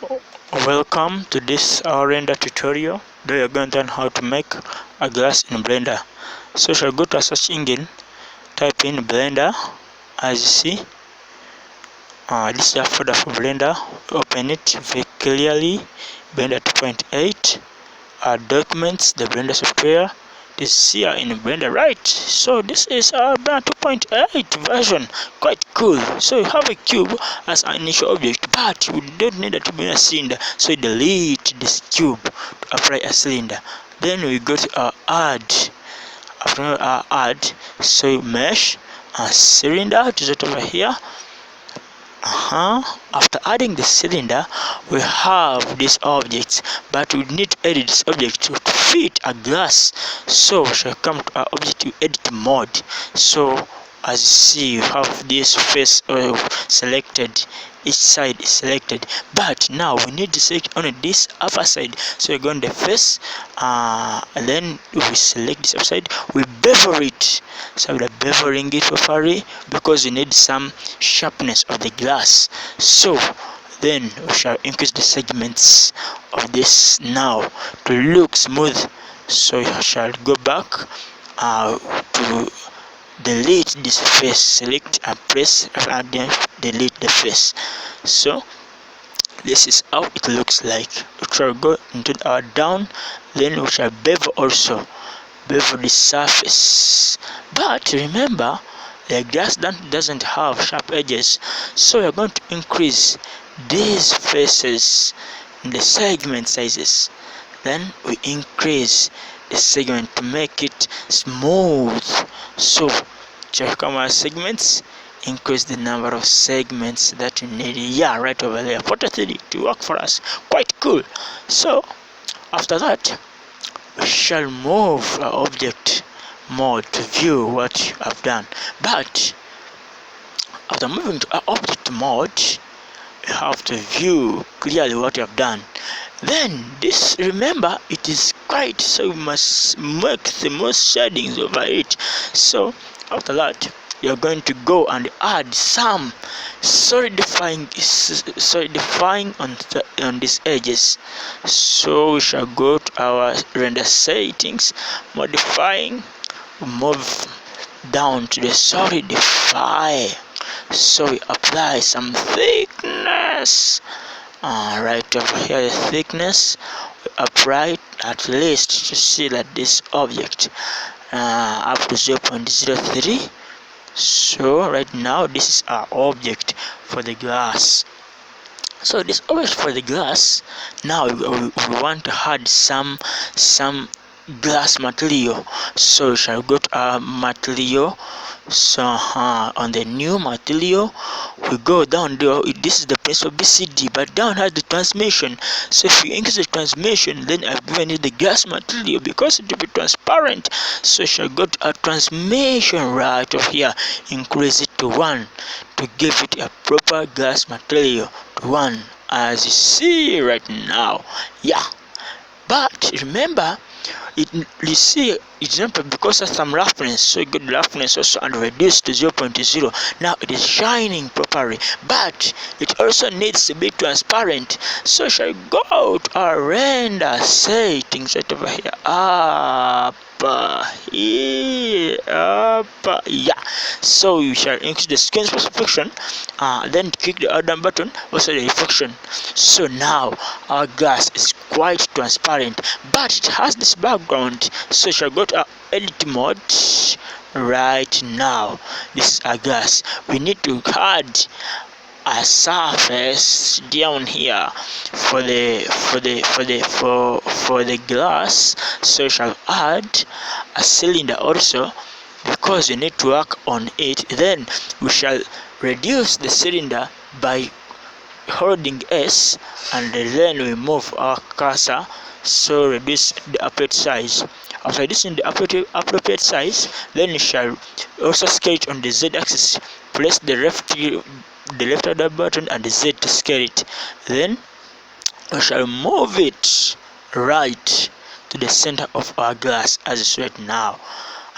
Welcome to this render tutorial. Today you're going to learn how to make a glass in Blender. So shall go to a search engine, type in Blender. As you see, this is a folder for Blender. Open it very clearly. Blender 2.8, documents, the Blender software. This is here in Blender, right? So this is our Blender 2.8 version, quite cool. So you have a cube as an initial object, but we don't need it to be a cylinder, so delete this cube to apply a cylinder. Then we go to our add. After our add, so mesh a cylinder, it is right over here. After adding the cylinder, we have these objects, but we need to edit this object to fit a glass. So we shall come to our object to edit mode. So as you see, you have this face selected, each side is selected, but now we need to select only this upper side. So we go on the face, and then we select this upper side, we bevel it. So we're beveling it properly because we need some sharpness of the glass. So then we shall increase the segments of this now to look smooth. So we shall go back to delete this face, select and press and then delete the face. So this is how it looks like. We shall go into our down, then we shall bevel also, bevel the surface. But remember, the glass doesn't have sharp edges, so we're going to increase these faces in the segment sizes. Then we increase the segment to make it smooth. So check our segments, increase the number of segments that you need. Yeah, right over there, 43 to work for us. Quite cool. So after that, we shall move our object mode to view what you have done. But after moving to our object mode, you have to view clearly what you have done. Then this, remember, it is quite, so you must make the most shadings over it. So after that, you're going to go and add some solidifying on these edges. So we shall go to our render settings, modifying, move down to the solidify. So we apply some thickness. Right over here, the thickness we apply at least to see that this object up to 0.03. So right now this is our object for the glass. So this object for the glass, now we want to add some glass material. So we shall go to our material. So on the new material, we go down there. This is the principal BCD, but down has the transmission. So if you increase the transmission, then I've given you the glass material because it will be transparent. So we shall go to our transmission right over here, increase it to 1 to give it a proper glass material to 1, as you see right now. Yeah, but remember, you see example, because of some roughness, so you get the roughness also and reduce to 0.0. Now it is shining properly, but it also needs to be transparent. So shall go to our render settings right over here, up here, yeah. So you shall increase the skin specification, then click the add down button, also the reflection. So now our glass is quite transparent, but it has this background. So you shall go to our edit mode right now. This is our glass. We need to add a surface down here for the glass. So you shall add a cylinder also, because you need to work on it. Then we shall reduce the cylinder by holding S, and then we move our cursor, so reduce the appropriate size. After reducing the appropriate size, then you shall also scale it on the Z axis. Press the left order button and the Z to scale it. Then we shall move it right to the center of our glass as it's right now.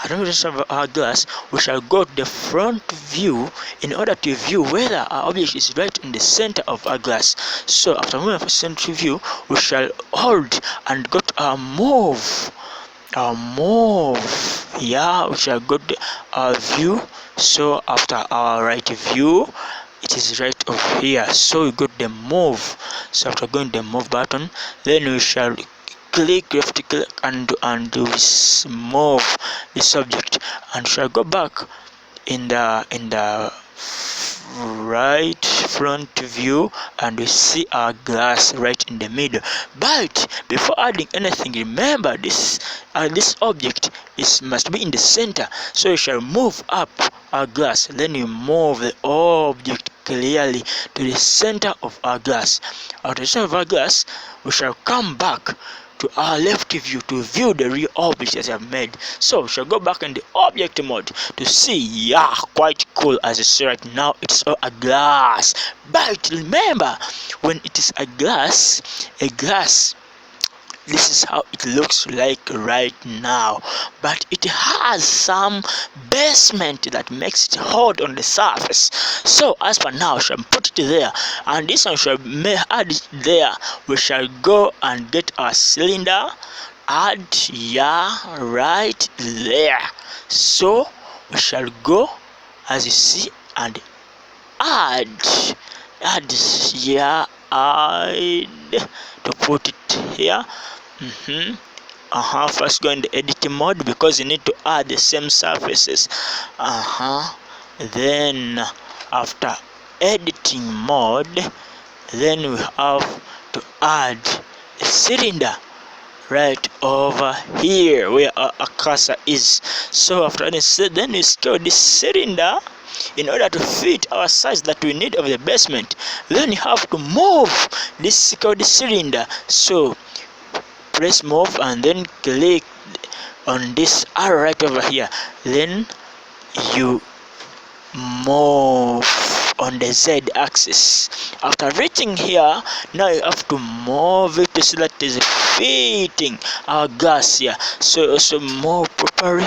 At the rotation of our glass, we shall go to the front view in order to view whether our object is right in the center of our glass. So after moving to center view, we shall hold and go to our move. Yeah, we shall go to our view. So after our right view, it is right over here, so we go to the move. So after going to the move button, then we shall click left click and we move the subject, and shall go back in the right front view, and we see our glass right in the middle. But before adding anything, remember this object must be in the center, so we shall move up our glass, then we move the object clearly to the center of our glass. At the center of our glass, we shall come back to our left view to view the real object that we have made. So we shall go back in the object mode to see. Yeah, quite cool. As you see right now, it's all a glass. But remember, when it is a glass, this is how it looks like right now, but it has some basement that makes it hold on the surface. So as for now, we shall put it there, and this one shall add it there. We shall go and get our cylinder, add, yeah, right there. So we shall go, as you see, and add, yeah, add, to put it here. First go in the editing mode, because you need to add the same surfaces. Then after editing mode, then we have to add a cylinder right over here where our cursor is. So after this, then we scale this cylinder in order to fit our size that we need of the basement. Then you have to move this cylinder. So press move and then click on this arrow right over here, then you move on the Z axis. After reaching here, now you have to move it so that it is fitting our gas here. So also move properly,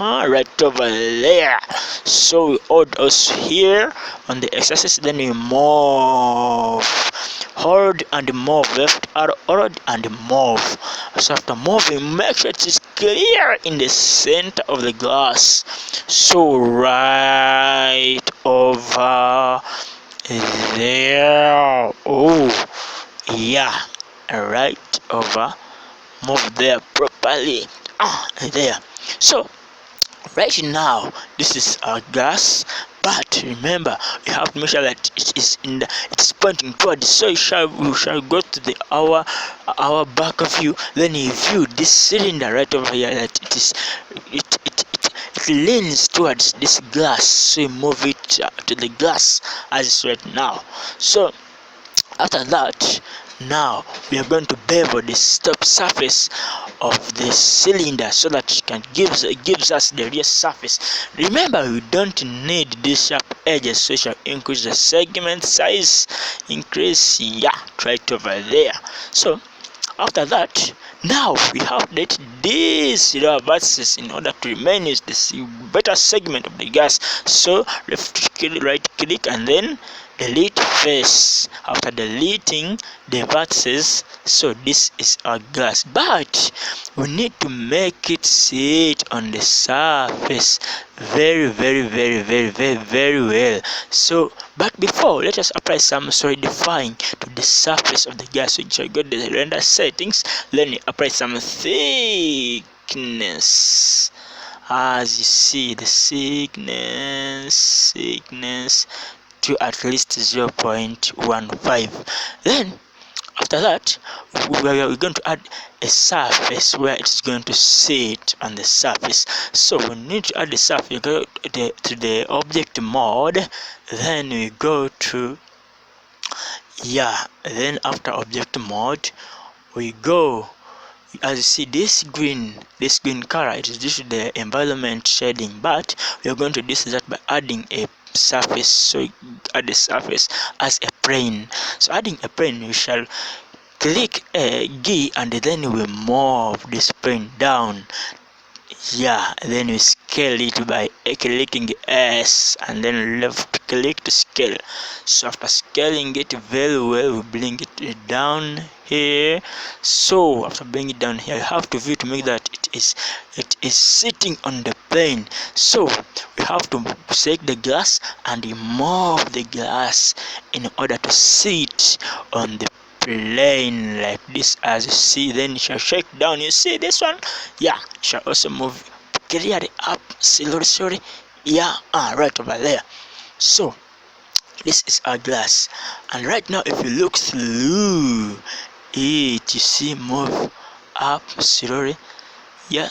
right over there. So we hold us here on the x-axis, then we move, hold and move, left arrow, hold and move. So after moving, make sure it is clear in the center of the glass. So right over there. Oh yeah, right over, move there properly. There. So right now, this is our glass, but remember, you have to make sure that it is it's pointing towards. So we shall go to the our back view, then you view this cylinder right over here, that it leans towards this glass. So you move it to the glass as it's right now. So after that, now we are going to bevel the top surface of the cylinder so that it can gives us the real surface. Remember, we don't need these sharp edges, so we shall increase the segment size, increase, yeah, right over there. So after that, now we have that these vertices in order to remain is this better segment of the gas. So left click, right click, and then delete face. After deleting the vertices, so this is our glass, but we need to make it sit on the surface very well. So but before, let us apply some solidifying to the surface of the gas. So you shall go to the render settings, then you apply some thickness. As you see, the thickness to at least 0.15. Then after that, we are going to add a surface where it's going to sit on the surface. So we need to add the surface. You go to the object mode, then we go to, yeah, then after object mode we go, as you see, this green color, it is due to the environment shading, but we are going to do that by adding a surface. So add the surface as a plane. So adding a plane, we shall click a G and then we move this plane down Yeah, then you scale it by clicking S and then left click to scale. So after scaling it very well, we bring it down here. So after bringing it down here, you have to view to make that it is sitting on the plane. So we have to select the glass and remove the glass in order to sit on the plane like this, as you see. Then you shall shake down, you see this one, yeah, shall also move clearly up, sorry, yeah, right over there. So this is our glass, and right now if you look through it, you see, move up slowly, yeah,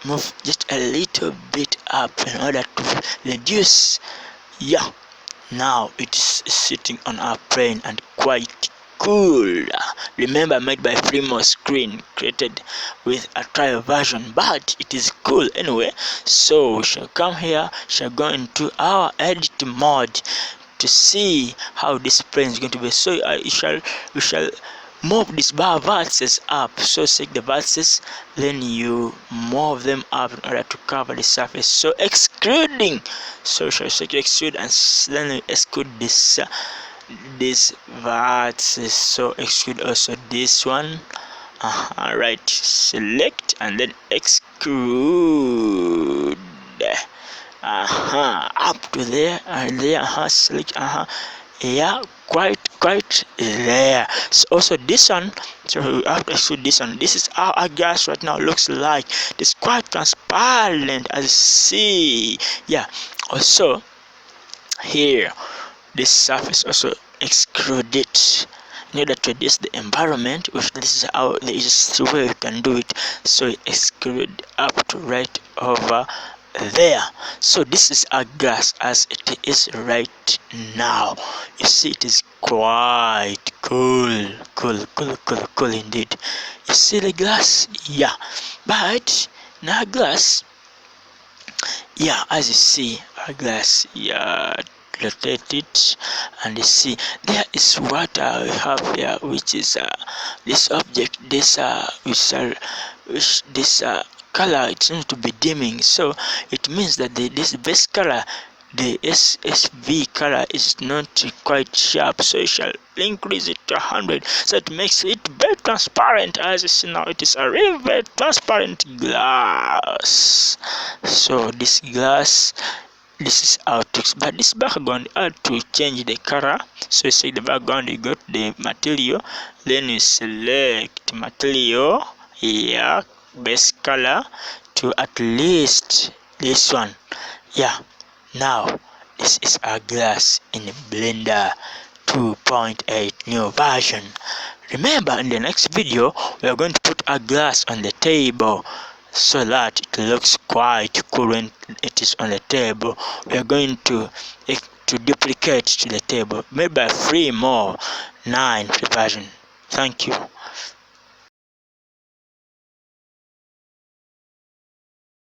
move just a little bit up in order to reduce, yeah. Now it's sitting on our plane and quite cool. Remember, made by Fremo Screen, created with a trial version, but it is cool anyway. So we shall come here, shall go into our edit mode to see how this plane is going to be. So we shall move these bar vertices up. So select the vertices, then you move them up in order to cover the surface. So excluding, so shall select extrude and then exclude this vertices. So exclude also this one. Right, select and then exclude. Up to there and there. Select. Yeah, quite there. So also this one, so we have to exclude this one. This is how our glass right now looks like. It's quite transparent, as you see. Yeah, also here this surface also exclude it in order to reduce the environment, which this is how the easiest way you can do it. So exclude up to right over there. So this is our glass as it is right now. You see, it is quite cool indeed. You see the glass, yeah, but now glass, yeah, as you see our glass, yeah, rotate it and you see there is what we have here, which is this object, this color, it seems to be dimming. So it means that this base color, the SSV color, is not quite sharp, so you shall increase it to 100, so it makes it very transparent. As you see now, it is a really very transparent glass. So this glass, this is how it looks. But this background, you have to change the color. So you select the background, you got the material, then you select material, yeah, base color to at least this one. Yeah, now this is our glass in Blender 2.8 new version. Remember, in the next video we are going to put our glass on the table so that it looks quite cool when it is on the table. We are going to duplicate to the table, made by Fremo 9 version. Thank you.